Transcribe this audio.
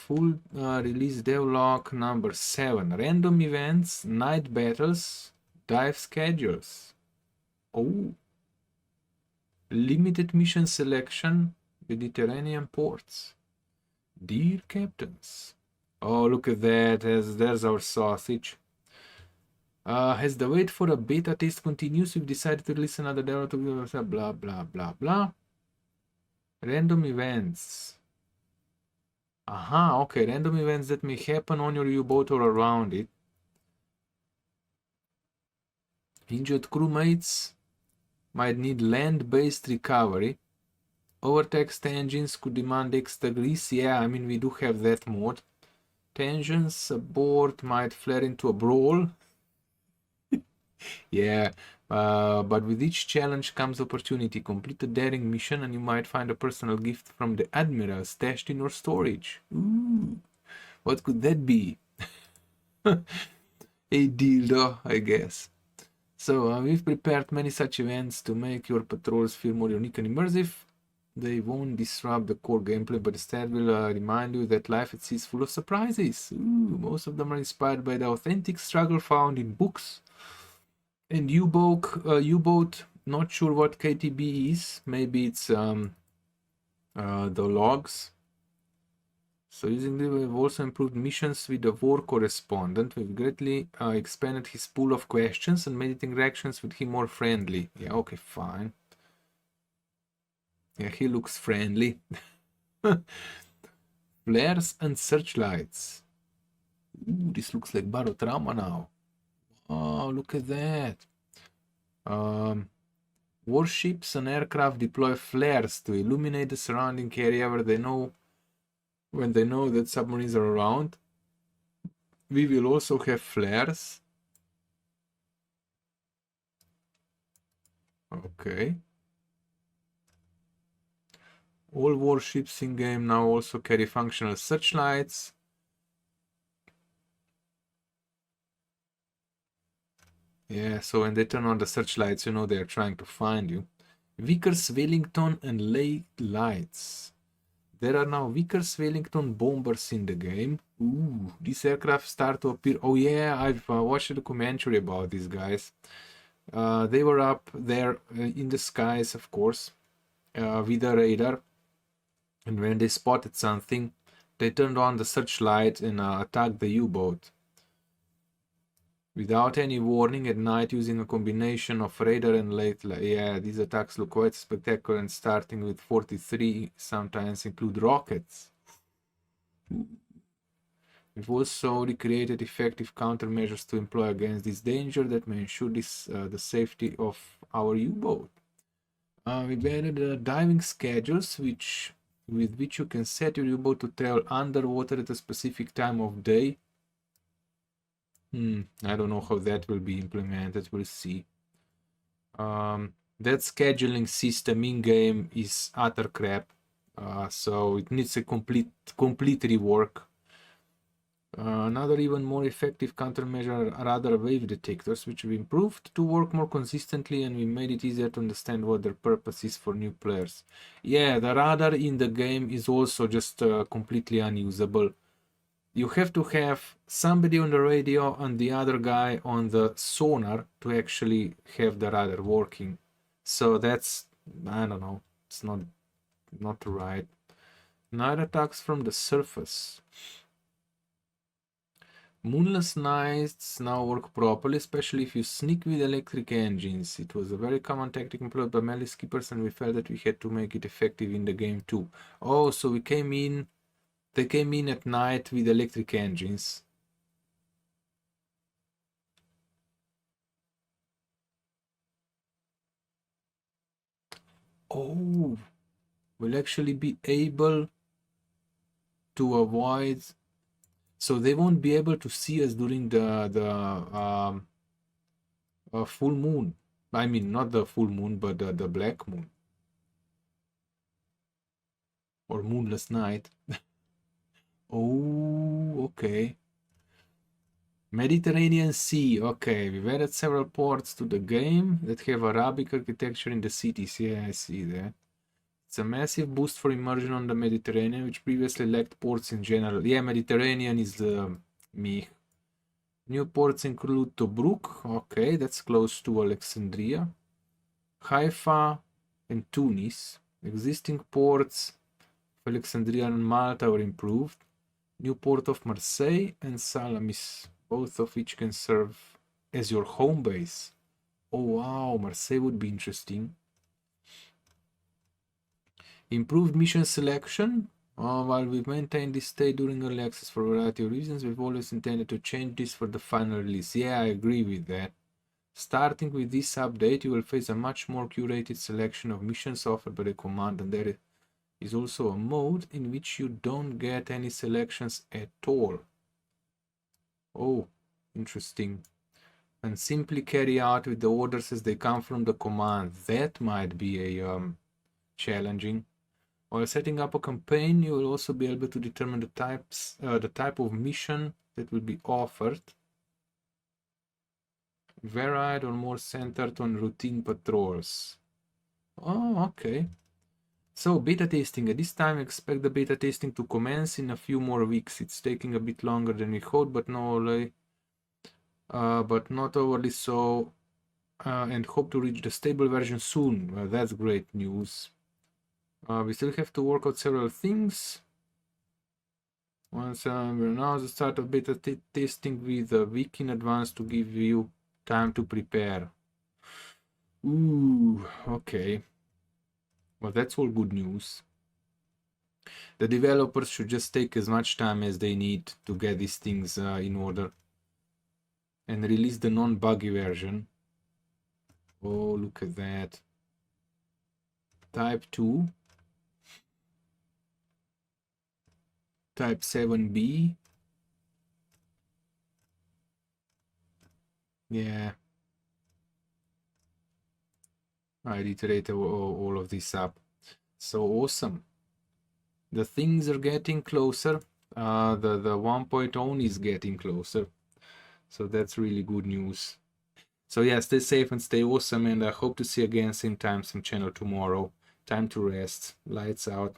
full release devlog number 7. Random events, night battles, dive schedules. Oh. Limited mission selection, Mediterranean ports. Dear captains. Oh, look at that. There's our sausage. As the wait for a beta test continues, we've decided to release another demo to blah, blah, blah, blah. Random events. Aha, okay. Random events that may happen on your U-boat or around it. Injured crewmates might need land-based recovery. Overtaxed engines could demand extra grease. Yeah, I mean, we do have that mod. Tensions aboard might flare into a brawl. Yeah, but with each challenge comes opportunity. Complete a daring mission and you might find a personal gift from the Admiral stashed in your storage. Ooh, what could that be? A dildo, I guess. So we've prepared many such events to make your patrols feel more unique and immersive. They won't disrupt the core gameplay, but instead will remind you that life at sea is full of surprises. Ooh, most of them are inspired by the authentic struggle found in books. And U-boat, not sure what KTB is. Maybe it's the logs. So using this, we've also improved missions with the war correspondent. We've greatly expanded his pool of questions and made interactions with him more friendly. Yeah, okay, fine. Yeah, he looks friendly. Flares and searchlights. Ooh, this looks like Barotrauma now. Oh, look at that. Warships and aircraft deploy flares to illuminate the surrounding area when they know that submarines are around. We will also have flares. Okay. All warships in game now also carry functional searchlights. Yeah, so when they turn on the searchlights, you know they are trying to find you. Vickers, Wellington, and Lake Lights. There are now Vickers, Wellington bombers in the game. Ooh, these aircraft start to appear. Oh yeah, I've watched a documentary about these guys. They were up there in the skies, of course, with a radar. And when they spotted something, they turned on the searchlight and attacked the U-boat. Without any warning at night, using a combination of radar and late light. Yeah, these attacks look quite spectacular, and starting with 43 sometimes include rockets. We've also recreated effective countermeasures to employ against this danger that may ensure the safety of our U-boat. We've added diving schedules with which you can set your U-boat to travel underwater at a specific time of day. I don't know how that will be implemented. We'll see. That scheduling system in-game is utter crap. So it needs a complete rework. Another even more effective countermeasure are radar wave detectors, which we improved to work more consistently, and we made it easier to understand what their purpose is for new players. Yeah, the radar in the game is also just completely unusable. You have to have somebody on the radio and the other guy on the sonar to actually have the radar working. So that's, I don't know, it's not right. Night attacks from the surface. Moonless nights now work properly, especially if you sneak with electric engines. It was a very common tactic employed by melee skippers, and we felt that we had to make it effective in the game too. Oh, so they came in at night with electric engines. Oh, we'll actually be able to avoid, so they won't be able to see us during the full moon. I mean, not the full moon, but the black moon. Or moonless night. Oh, okay. Mediterranean Sea. Okay, we've added several ports to the game that have Arabic architecture in the cities. Yeah, I see that. It's a massive boost for immersion on the Mediterranean, which previously lacked ports in general. Yeah, Mediterranean is the me. New ports include Tobruk, okay, that's close to Alexandria, Haifa, and Tunis. Existing ports of Alexandria and Malta were improved. New port of Marseille and Salamis, both of which can serve as your home base. Oh wow, Marseille would be interesting. Improved mission selection. While we've maintained this state during early access for a variety of reasons, we've always intended to change this for the final release. Yeah, I agree with that. Starting with this update, you will face a much more curated selection of missions offered by the command, and there is also a mode in which you don't get any selections at all. Oh, interesting. And simply carry out with the orders as they come from the command. That might be a challenging. While setting up a campaign, you will also be able to determine the type of mission that will be offered. Varied or more centered on routine patrols. Oh, okay. So, beta testing. At this time, expect the beta testing to commence in a few more weeks. It's taking a bit longer than we hoped, but not overly so. And hope to reach the stable version soon. Well, that's great news. We still have to work out several things. Once we're now at the start of beta testing with a week in advance to give you time to prepare. Ooh, okay. Well, that's all good news. The developers should just take as much time as they need to get these things in order and release the non-buggy version. Oh, look at that. Type 2. Type 7B. Yeah. I iterated all of this up. So awesome. The things are getting closer. The 1.0 is getting closer. So that's really good news. So yeah, stay safe and stay awesome, and I hope to see you again same time, same channel tomorrow. Time to rest. Lights out.